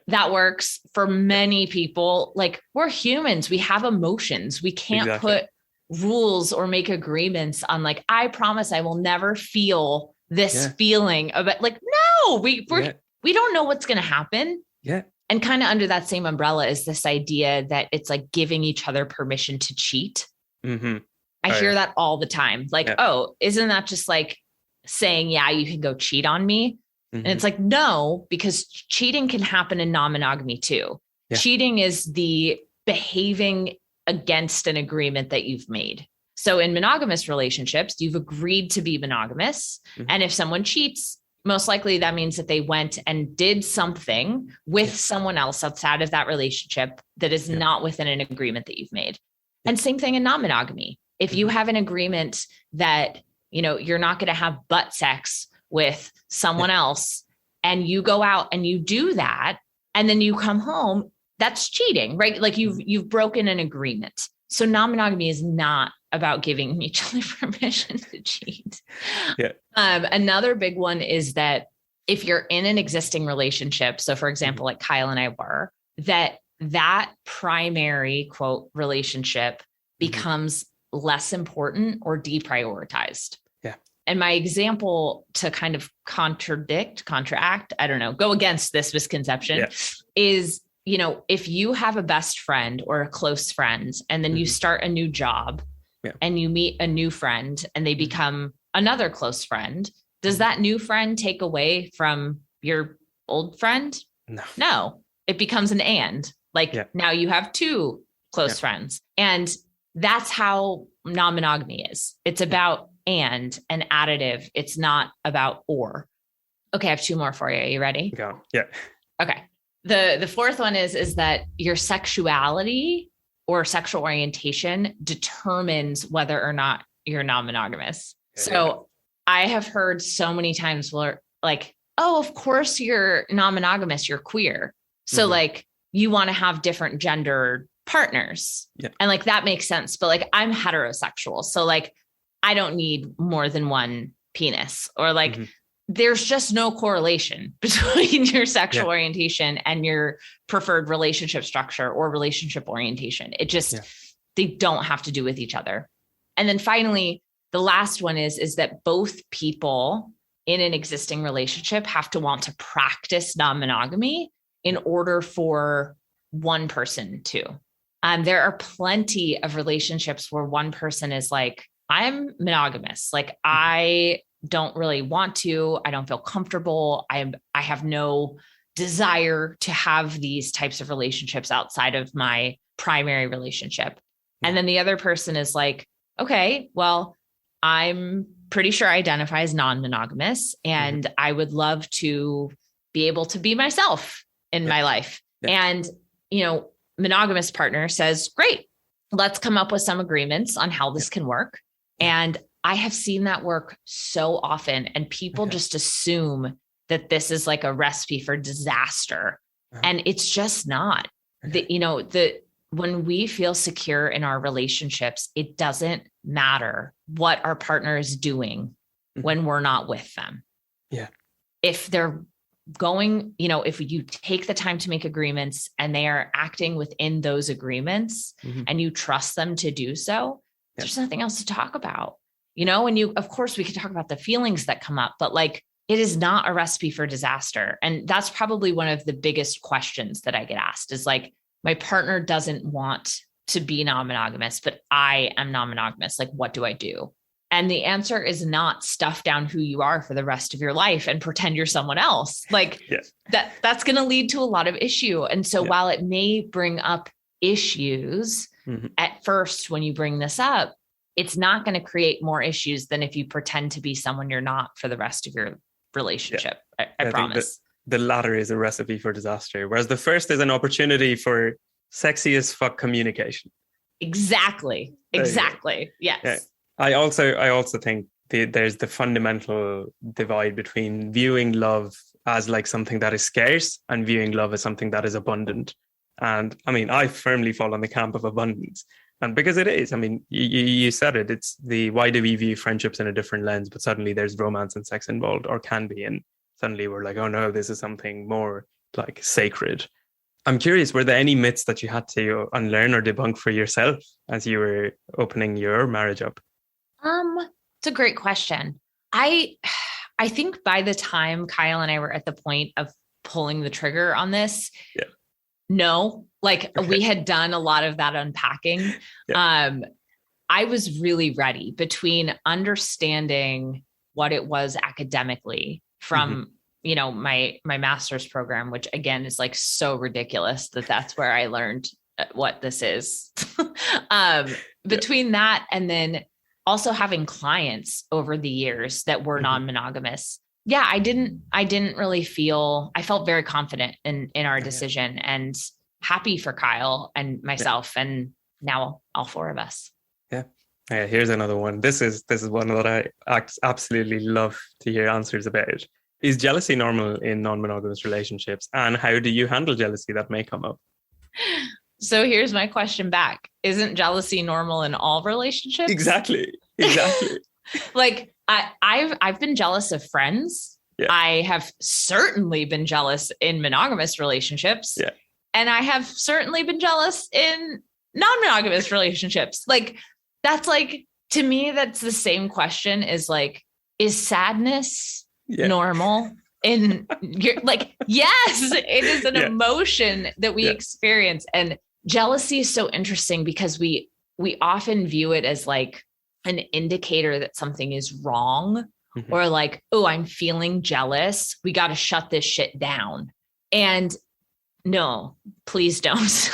that works. For many people, like we're humans, we have emotions. We can't put rules or make agreements on like, I promise I will never feel this feeling of it. Like, no, we don't know what's going to happen. Yeah. And kind of under that same umbrella is this idea that it's like giving each other permission to cheat. I hear that all the time. Like, oh, isn't that just like saying, yeah, you can go cheat on me? And it's like, no, because cheating can happen in non-monogamy too. Cheating is the behaving against an agreement that you've made. So in monogamous relationships, you've agreed to be monogamous. And if someone cheats, most likely that means that they went and did something with someone else outside of that relationship that is not within an agreement that you've made. And same thing in non-monogamy. If you have an agreement that, you know, you're not going to have butt sex with someone else, and you go out and you do that, and then you come home, that's cheating, right? Like you've broken an agreement. So non-monogamy is not about giving each other permission to cheat. Another big one is that if you're in an existing relationship, so for example, like Kyle and I were, that primary quote relationship becomes less important or deprioritized. And my example to kind of counteract, I don't know, go against this misconception is, you know, if you have a best friend or a close friend, and then you start a new job and you meet a new friend and they become another close friend, does that new friend take away from your old friend? No, it becomes an and. Now you have two close friends. And that's how non-monogamy is. It's about and additive. It's not about or. Okay, I have two more for you. Are you ready? Go. Yeah. Okay. The fourth one is that your sexuality or sexual orientation determines whether or not you're non-monogamous. So I have heard so many times where like, oh, of course you're non-monogamous, you're queer. So like you want to have different gender partners. And like, that makes sense. But like, I'm heterosexual. So like, I don't need more than one penis, or like, there's just no correlation between your sexual orientation and your preferred relationship structure or relationship orientation. It just, they don't have to do with each other. And then finally, the last one is that both people in an existing relationship have to want to practice non-monogamy in order for one person to. There are plenty of relationships where one person is like, I'm monogamous. Like I don't really want to, I don't feel comfortable. I have no desire to have these types of relationships outside of my primary relationship. And then the other person is like, okay, well, I'm pretty sure I identify as non-monogamous and I would love to be able to be myself in my life. And, you know, monogamous partner says, great, let's come up with some agreements on how this can work. And I have seen that work so often, and people just assume that this is like a recipe for disaster. And it's just not. When we feel secure in our relationships, it doesn't matter what our partner is doing when we're not with them. If they're going, if you take the time to make agreements and they are acting within those agreements and you trust them to do so, there's nothing else to talk about, and of course we could talk about the feelings that come up, but like, it is not a recipe for disaster. And that's probably one of the biggest questions that I get asked is like, my partner doesn't want to be non-monogamous, but I am non-monogamous. Like, what do I do? And the answer is not stuff down who you are for the rest of your life and pretend you're someone else. Like that's going to lead to a lot of issue. And so while it may bring up issues at first, when you bring this up, it's not going to create more issues than if you pretend to be someone you're not for the rest of your relationship. I promise. The latter is a recipe for disaster, whereas the first is an opportunity for sexy as fuck communication. Exactly. Yes. Yeah. I also think there's the fundamental divide between viewing love as like something that is scarce and viewing love as something that is abundant. And I mean, I firmly fall on the camp of abundance. And because it is, I mean, you said it, it's why do we view friendships in a different lens, but suddenly there's romance and sex involved, or can be. And suddenly we're like, oh no, this is something more like sacred. I'm curious, were there any myths that you had to unlearn or debunk for yourself as you were opening your marriage up? It's a great question. I think by the time Kyle and I were at the point of pulling the trigger on this, we had done a lot of that unpacking. I was really ready between understanding what it was academically from, my master's program, which again is like so ridiculous that's where I learned what this is. Between that and then also having clients over the years that were non-monogamous. Yeah, I didn't really feel, I felt very confident in our decision and happy for Kyle and myself and now all four of us. Yeah. Yeah. Here's another one. This is one that I absolutely love to hear answers about. Is jealousy normal in non-monogamous relationships? And how do you handle jealousy that may come up? So here's my question back. Isn't jealousy normal in all relationships? Exactly. Like I've been jealous of friends. Yeah. I have certainly been jealous in monogamous relationships. Yeah. And I have certainly been jealous in non-monogamous relationships. Like, that's like, to me, that's the same question is like, is sadness normal? Like, yes, it is an emotion that we experience. And jealousy is so interesting because we often view it as like an indicator that something is wrong, or like, oh, I'm feeling jealous. We got to shut this shit down. And no, please don't.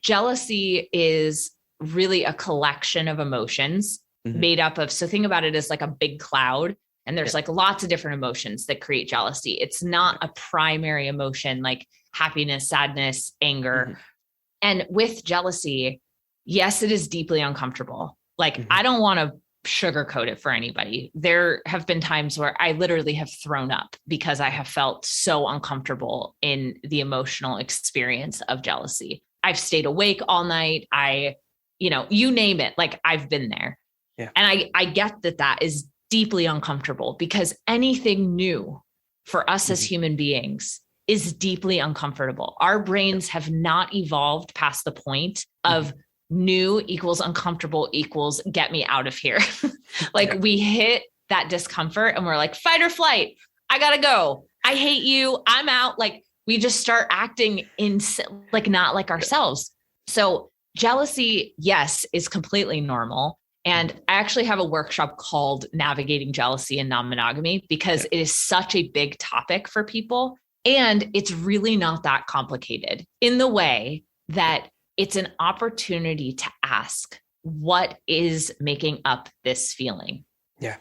Jealousy is really a collection of emotions made up of, so think about it as like a big cloud. And there's like lots of different emotions that create jealousy. It's not a primary emotion like happiness, sadness, anger. And with jealousy, yes, it is deeply uncomfortable. Like, I don't want to sugarcoat it for anybody. There have been times where I literally have thrown up because I have felt so uncomfortable in the emotional experience of jealousy. I've stayed awake all night. You name it, like I've been there. Yeah. And I get that is deeply uncomfortable because anything new for us as human beings is deeply uncomfortable. Our brains have not evolved past the point of new equals uncomfortable equals get me out of here. We hit that discomfort and we're like, fight or flight. I gotta go. I hate you. I'm out. Like, we just start acting not like ourselves. So jealousy, yes, is completely normal. And I actually have a workshop called Navigating Jealousy and Non-Monogamy because it is such a big topic for people. And it's really not that complicated in the way that it's an opportunity to ask, what is making up this feeling? Yeah.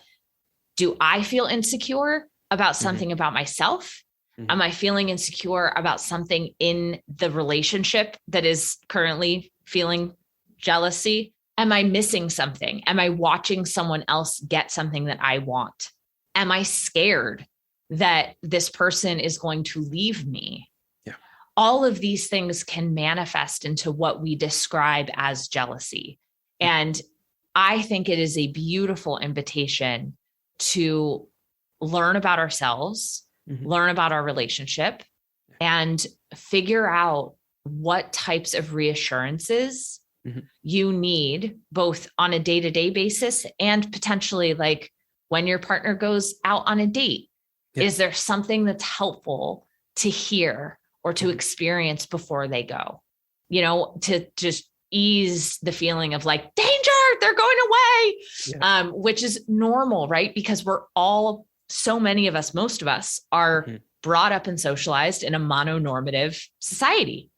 Do I feel insecure about something about myself? Am I feeling insecure about something in the relationship that is currently feeling jealousy? Am I missing something? Am I watching someone else get something that I want? Am I scared that this person is going to leave me? Yeah. All of these things can manifest into what we describe as jealousy. And I think it is a beautiful invitation to learn about ourselves, learn about our relationship, and figure out what types of reassurances you need both on a day-to-day basis and potentially like when your partner goes out on a date. Is there something that's helpful to hear or to experience before they go, to just ease the feeling of like, danger, they're going away, which is normal, right? Because so many of us, most of us are brought up and socialized in a mononormative society.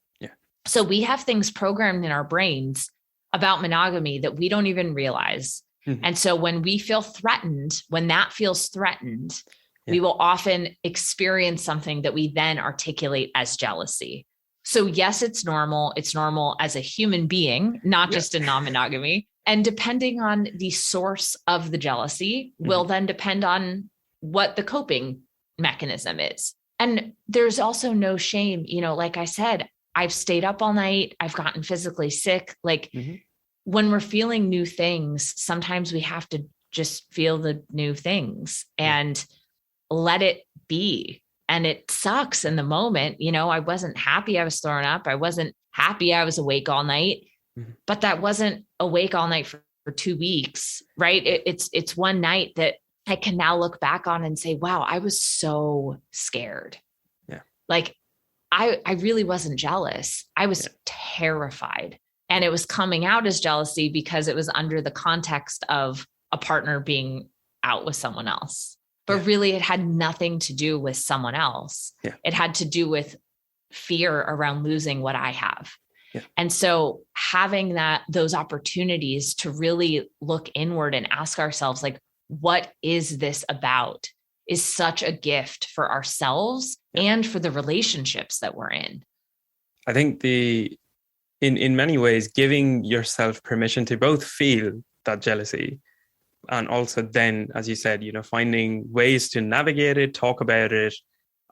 So we have things programmed in our brains about monogamy that we don't even realize. And so when we feel threatened, when that feels threatened, we will often experience something that we then articulate as jealousy. So yes, it's normal. It's normal as a human being, not just in non-monogamy. And depending on the source of the jealousy will then depend on what the coping mechanism is. And there's also no shame. Like I said, I've stayed up all night. I've gotten physically sick. Like when we're feeling new things, sometimes we have to just feel the new things and let it be. And it sucks in the moment. I wasn't happy I was throwing up. I wasn't happy I was awake all night, but that wasn't awake all night for 2 weeks, right? It's one night that I can now look back on and say, wow, I was so scared. Yeah. Like, I really wasn't jealous. I was terrified. And it was coming out as jealousy because it was under the context of a partner being out with someone else. But really, it had nothing to do with someone else. Yeah. It had to do with fear around losing what I have. And so having those opportunities to really look inward and ask ourselves, like, what is this about, is such a gift for ourselves and for the relationships that we're in. I think in many ways, giving yourself permission to both feel that jealousy and also then, as you said, finding ways to navigate it, talk about it,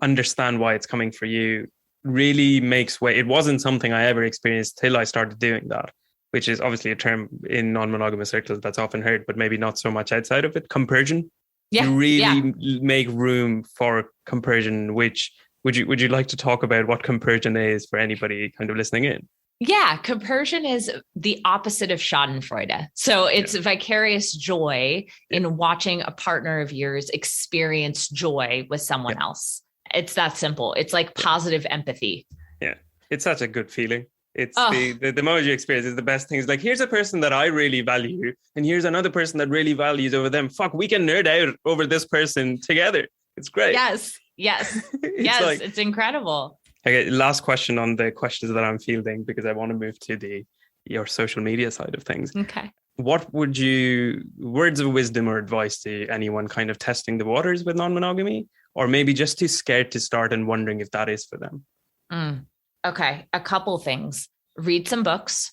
understand why it's coming for you, really makes way. It wasn't something I ever experienced till I started doing that, which is obviously a term in non-monogamous circles that's often heard, but maybe not so much outside of it. Compersion. To really make room for compersion, which would you like to talk about what compersion is for anybody kind of listening in? Yeah, compersion is the opposite of schadenfreude. So it's vicarious joy in watching a partner of yours experience joy with someone else. It's that simple. It's like positive empathy. Yeah, it's such a good feeling. It's the moment you experience is the best thing. It's like, here's a person that I really value, and here's another person that really values over them. Fuck, we can nerd out over this person together. It's great. Yes. It's incredible. Okay, last question on the questions that I'm fielding, because I want to move to your social media side of things. Okay. What would words of wisdom or advice to anyone kind of testing the waters with non-monogamy, or maybe just too scared to start and wondering if that is for them? Okay. A couple things. Read some books.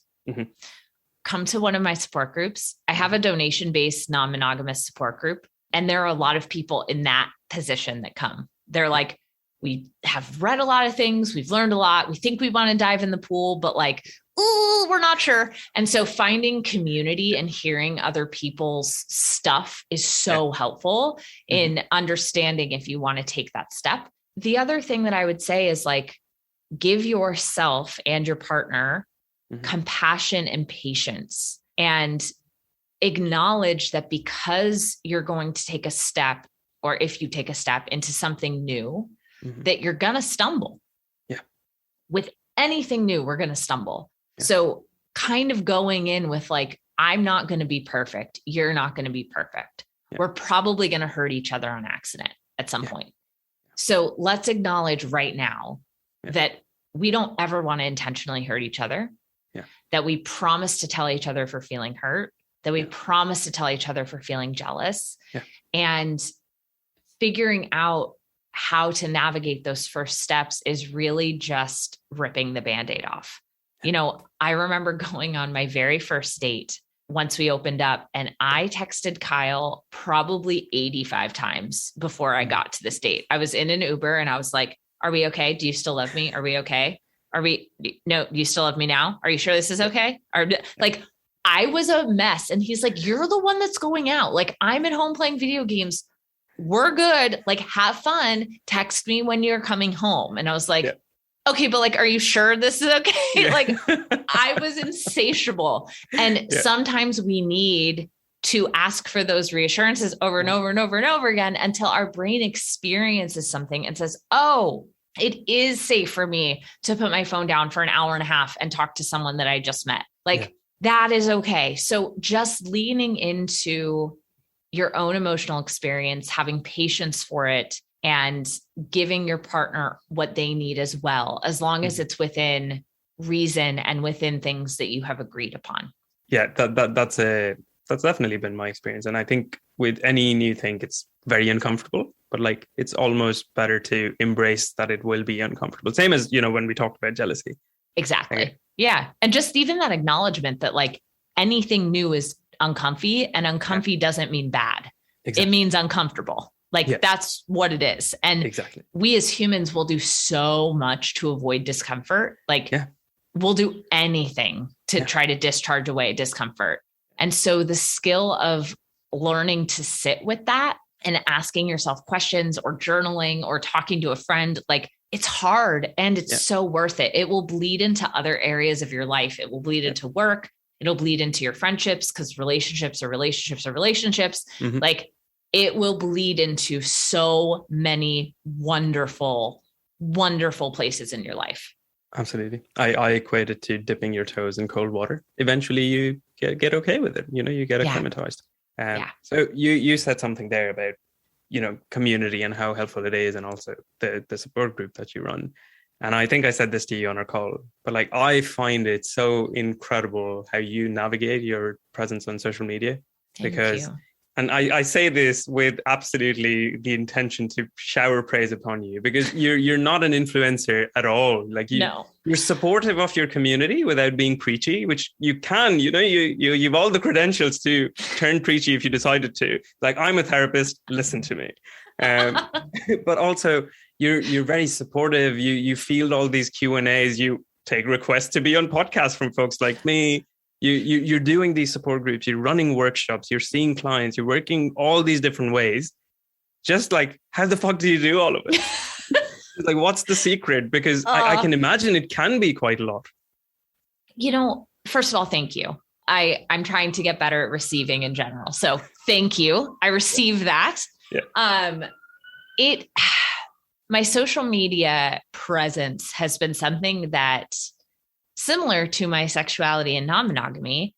Come to one of my support groups. I have a donation-based non-monogamous support group, and there are a lot of people in that position that come. They're like, we have read a lot of things. We've learned a lot. We think we want to dive in the pool, but like, ooh, we're not sure. And so finding community and hearing other people's stuff is so helpful in understanding if you want to take that step. The other thing that I would say is like, give yourself and your partner compassion and patience, and acknowledge that because you're going to take a step, or if you take a step into something new, that you're going to stumble. Yeah. With anything new, we're going to stumble. Yeah. So kind of going in with like, I'm not going to be perfect. You're not going to be perfect. Yeah. We're probably going to hurt each other on accident at some point. So let's acknowledge right now that we don't ever want to intentionally hurt each other, that we promise to tell each other for feeling hurt, that we promise to tell each other for feeling jealous, and figuring out how to navigate those first steps is really just ripping the Band-Aid off. I remember going on my very first date once we opened up, and I texted Kyle probably 85 times before I got to this date. I was in an Uber and I was like, are we okay? Do you still love me? Are we okay? No, do you still love me now? Are you sure this is okay? Like, I was a mess. And he's like, you're the one that's going out. Like, I'm at home playing video games. We're good. Like, have fun. Text me when you're coming home. And I was like, okay, but like, are you sure this is okay? Like, I was insatiable. And sometimes we need to ask for those reassurances over and over and over and over again until our brain experiences something and says, oh, it is safe for me to put my phone down for an hour and a half and talk to someone that I just met. Like, that is okay. So just leaning into your own emotional experience, having patience for it, and giving your partner what they need as well, as long as it's within reason and within things that you have agreed upon. Yeah, that's definitely been my experience. And I think with any new thing, it's very uncomfortable, but like, it's almost better to embrace that it will be uncomfortable. Same as, when we talked about jealousy. Exactly. Okay. Yeah. And just even that acknowledgement that like anything new is uncomfy, and uncomfy doesn't mean bad. Exactly. It means uncomfortable. Like that's what it is. And we as humans will do so much to avoid discomfort. Like we'll do anything to try to discharge away discomfort. And so the skill of learning to sit with that and asking yourself questions or journaling or talking to a friend, like it's hard and it's so worth it. It will bleed into other areas of your life. It will bleed into work. It'll bleed into your friendships, because relationships are relationships are relationships. Mm-hmm. Like it will bleed into so many wonderful, wonderful places in your life. Absolutely. I equate it to dipping your toes in cold water. Eventually you get okay with it. You get acclimatized. So you said something there about, community and how helpful it is, and also the support group that you run. And I think I said this to you on our call, but like, I find it so incredible how you navigate your presence on social media. Thank Because, you. and I say this with absolutely the intention to shower praise upon you, because you're not an influencer at all. Like you're supportive of your community without being preachy, which you can, you've all the credentials to turn preachy if you decided to. Like, I'm a therapist, listen to me. But also you're very supportive. You field all these Q&As, you take requests to be on podcasts from folks like me. You're doing these support groups, you're running workshops, you're seeing clients, you're working all these different ways. Just like, how the fuck do you do all of it? Like, what's the secret? Because I can imagine it can be quite a lot. First of all, thank you. I'm trying to get better at receiving in general. So thank you. I receive that. Yeah. My social media presence has been something that, similar to my sexuality and non-monogamy,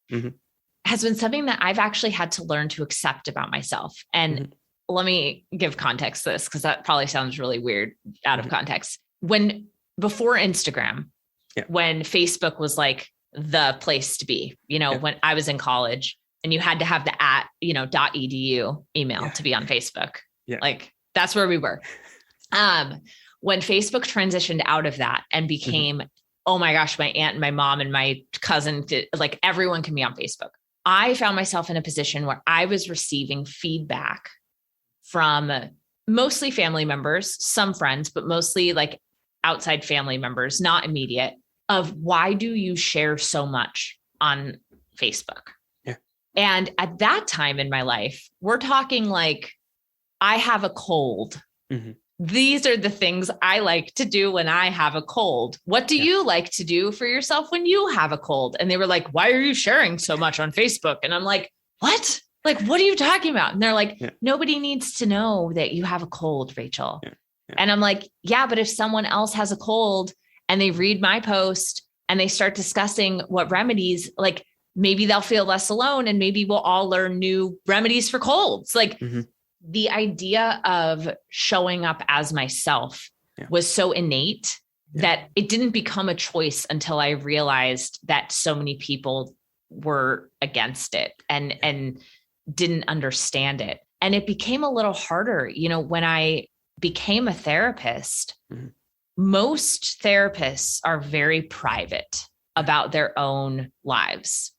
has been something that I've actually had to learn to accept about myself. And let me give context to this, because that probably sounds really weird out of context. Before Instagram, when Facebook was like the place to be, when I was in college and you had to have the .edu email to be on Facebook. Yeah. Like, that's where we were. When Facebook transitioned out of that and became, oh my gosh, my aunt and my mom and my cousin, like, everyone can be on Facebook. I found myself in a position where I was receiving feedback from mostly family members, some friends, but mostly like outside family members, not immediate, of why do you share so much on Facebook? Yeah. And at that time in my life, we're talking like, I have a cold. These are the things I like to do when I have a cold. What do you like to do for yourself when you have a cold? And they were like, why are you sharing so much on Facebook? And I'm like, what? Like, what are you talking about? And they're like, nobody needs to know that you have a cold, Rachel. And I'm like, yeah, but if someone else has a cold and they read my post and they start discussing what remedies, like, maybe they'll feel less alone and maybe we'll all learn new remedies for colds. Like, the idea of showing up as myself was so innate that it didn't become a choice until I realized that so many people were against it and didn't understand it. And it became a little harder, when I became a therapist. Most therapists are very private about their own lives.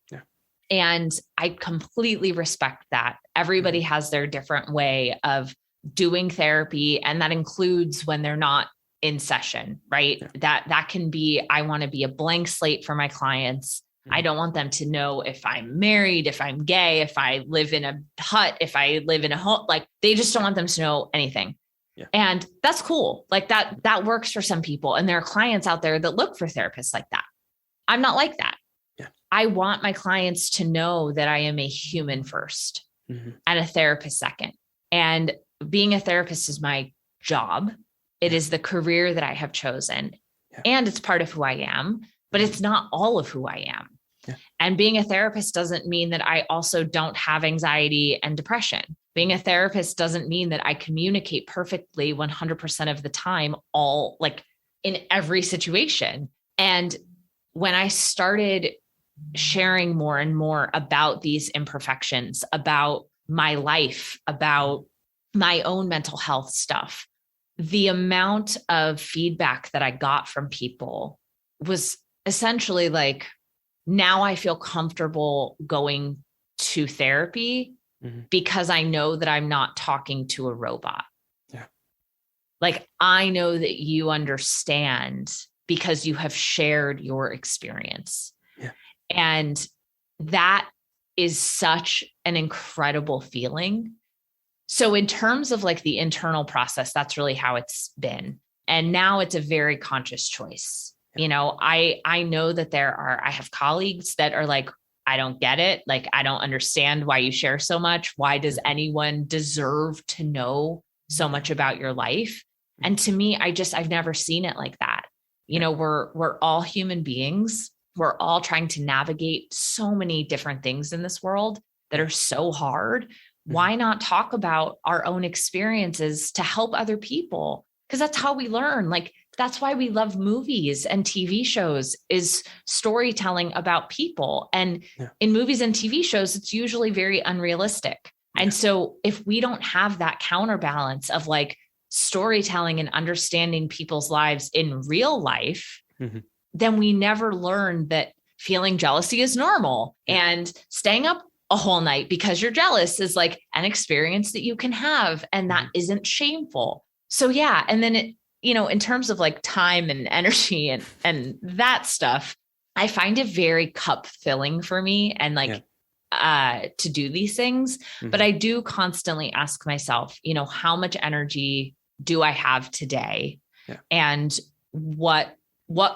And I completely respect that. Everybody has their different way of doing therapy. And that includes when they're not in session, right? That can be, I want to be a blank slate for my clients. I don't want them to know if I'm married, if I'm gay, if I live in a hut, if I live in a home, like, they just don't want them to know anything. And that's cool. Like, that works for some people. And there are clients out there that look for therapists like that. I'm not like that. I want my clients to know that I am a human first and a therapist second. And being a therapist is my job. It is the career that I have chosen. And it's part of who I am, but it's not all of who I am. And being a therapist doesn't mean that I also don't have anxiety and depression. Being a therapist doesn't mean that I communicate perfectly 100% of the time, all, like, in every situation. And when I started sharing more and more about these imperfections, about my life, about my own mental health stuff, the amount of feedback that I got from people was essentially like, now I feel comfortable going to therapy because I know that I'm not talking to a robot. Like, I know that you understand because you have shared your experience. And that is such an incredible feeling. So in terms of like the internal process, that's really how it's been. And now it's a very conscious choice. I know that I have colleagues that are like, I don't get it. Like, I don't understand why you share so much. Why does anyone deserve to know so much about your life? And to me, I've never seen it like that. We're all human beings. We're all trying to navigate so many different things in this world that are so hard. Why not talk about our own experiences to help other people? Because that's how we learn. Like, that's why we love movies and TV shows, is storytelling about people. And in movies and TV shows, it's usually very unrealistic. And so if we don't have that counterbalance of like storytelling and understanding people's lives in real life, then we never learn that feeling jealousy is normal, and staying up a whole night because you're jealous is like an experience that you can have, and that isn't shameful. So yeah. And then it, in terms of like time and energy and that stuff, I find it very cup filling for me, and like, to do these things. But I do constantly ask myself, how much energy do I have today? And what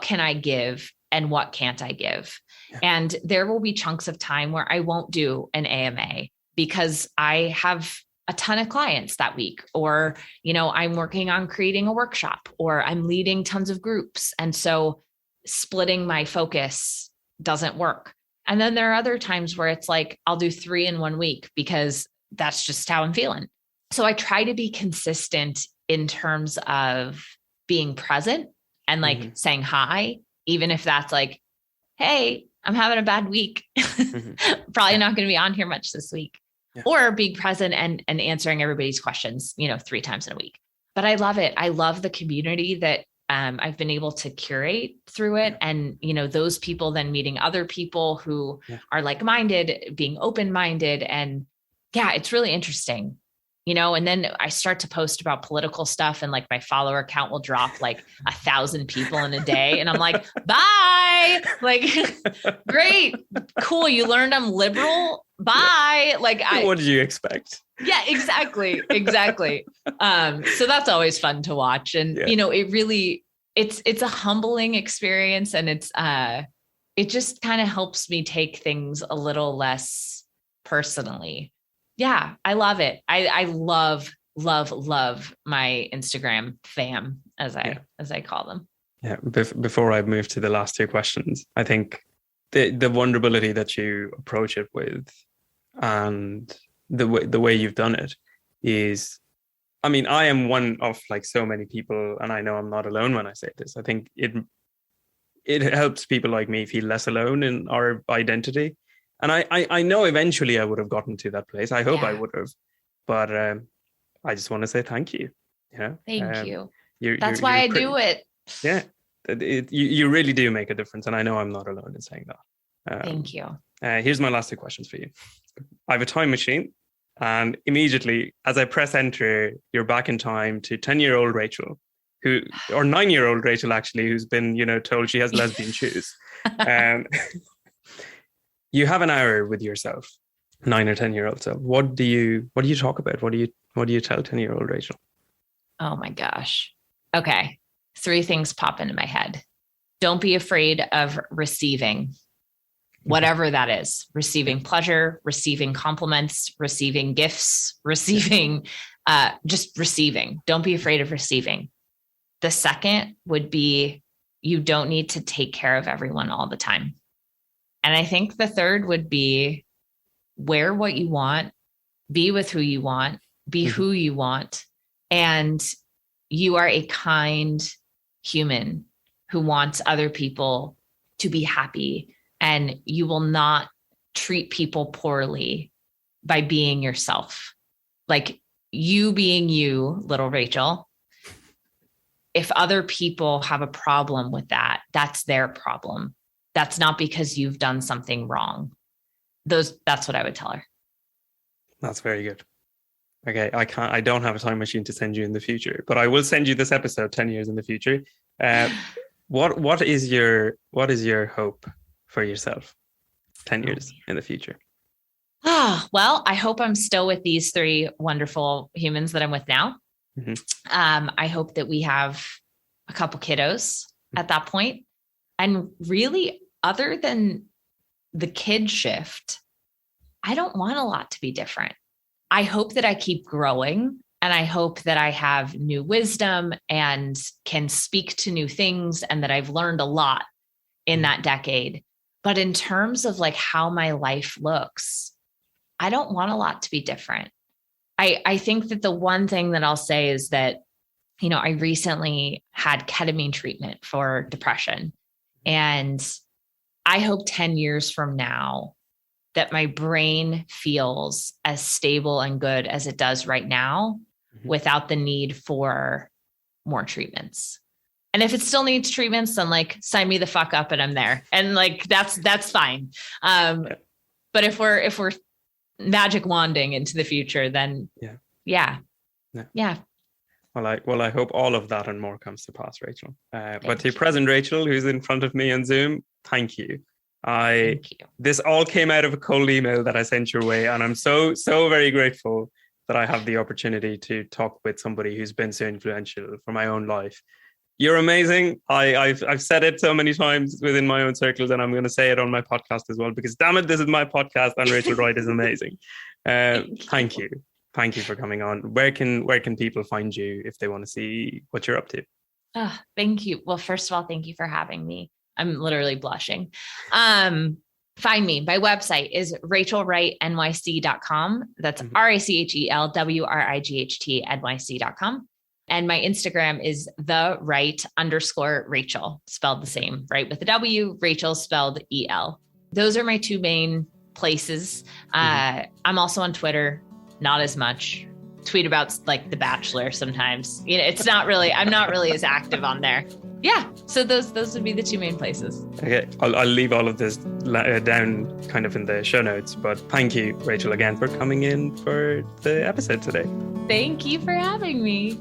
can I give and what can't I give? And there will be chunks of time where I won't do an AMA because I have a ton of clients that week, or, I'm working on creating a workshop, or I'm leading tons of groups. And so splitting my focus doesn't work. And then there are other times where it's like, I'll do 3 in 1 week because that's just how I'm feeling. So I try to be consistent in terms of being present and like saying hi, even if that's like, hey, I'm having a bad week. Probably not going to be on here much this week. Or being present and answering everybody's questions, 3 times in a week. But I love it. I love the community that I've been able to curate through it. And, those people then meeting other people who are like-minded, being open-minded. And it's really interesting, and then I start to post about political stuff, and like my follower count will drop like 1,000 people in a day. And I'm like, bye, like, great, cool. You learned I'm liberal. Bye. Like, what did you expect? Yeah, exactly. So that's always fun to watch. And, it really, it's a humbling experience, and it just kind of helps me take things a little less personally. Yeah, I love it. I love my Instagram fam, as I call them. Yeah. Before I move to the last 2 questions, I think the vulnerability that you approach it with, and the way you've done it is, I mean, I am one of like so many people, and I know I'm not alone when I say this. I think it helps people like me feel less alone in our identity. And I know eventually I would have gotten to that place. I hope I would have, but I just want to say thank you. Thank you. That's why I do it. Yeah, you really do make a difference, and I know I'm not alone in saying that. Thank you. Here's my last 2 questions for you. I have a time machine, and immediately as I press enter, you're back in time to 10-year-old Rachel, or 9-year-old Rachel actually, who's been told she has lesbian shoes. You have an hour with yourself, 9 or 10-year-old self. What do you talk about? What do you tell 10-year-old Rachel? Oh my gosh. Okay. 3 things pop into my head. Don't be afraid of receiving, whatever that is. Receiving pleasure, receiving compliments, receiving gifts, receiving, just receiving. Don't be afraid of receiving. The second would be, you don't need to take care of everyone all the time. And I think the third would be, wear what you want, be with who you want, be who you want. And you are a kind human who wants other people to be happy. And you will not treat people poorly by being yourself. Like, you being you, little Rachel. If other people have a problem with that, that's their problem. That's not because you've done something wrong. That's what I would tell her. That's very good. Okay, I don't have a time machine to send you in the future, but I will send you this episode 10 years in the future. What is your hope for yourself 10 years in the future? Well, I hope I'm still with these 3 wonderful humans that I'm with now. I hope that we have a couple kiddos at that point. And really, other than the kid shift, I don't want a lot to be different. I hope that I keep growing, and I hope that I have new wisdom and can speak to new things, and that I've learned a lot in that decade. But in terms of like how my life looks, I don't want a lot to be different. I think that the one thing that I'll say is that I recently had ketamine treatment for depression. And I hope 10 years from now that my brain feels as stable and good as it does right now without the need for more treatments. And if it still needs treatments, then sign me the fuck up and I'm there. And that's fine. But if we're magic wanding into the future, then yeah. Well, I hope all of that and more comes to pass, Rachel. But to present Rachel, who's in front of me on Zoom, thank you. Thank you. This all came out of a cold email that I sent your way, and I'm so very grateful that I have the opportunity to talk with somebody who's been so influential for my own life. You're amazing. I've said it so many times within my own circles, and I'm going to say it on my podcast as well, because damn it, this is my podcast, and Rachel Wright is amazing. Thank you. Thank you for coming on. Where can people find you if they want to see what you're up to? Oh, thank you. Well, first of all, thank you for having me. I'm literally blushing. Find me. My website is rachelwrightnyc.com. That's RACHELWRIGHT.NYC.com. And my Instagram is _Rachel, spelled the same, right? With a W, Rachel spelled EL. Those are my two main places. I'm also on Twitter, not as much. Tweet about The Bachelor sometimes. I'm not really as active on there. Yeah. So those would be the two main places. Okay. I'll leave all of this down kind of in the show notes, but thank you, Rachel, again for coming in for the episode today. Thank you for having me.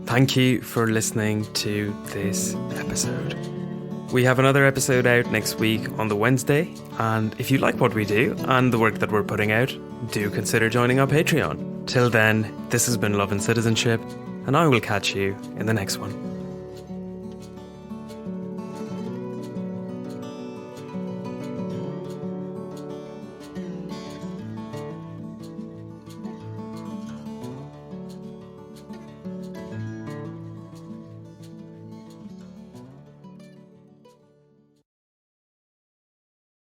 Thank you for listening to this episode. We have another episode out next week on the Wednesday. And if you like what we do and the work that we're putting out, do consider joining our Patreon. Till then, this has been Love and Citizenship, and I will catch you in the next one.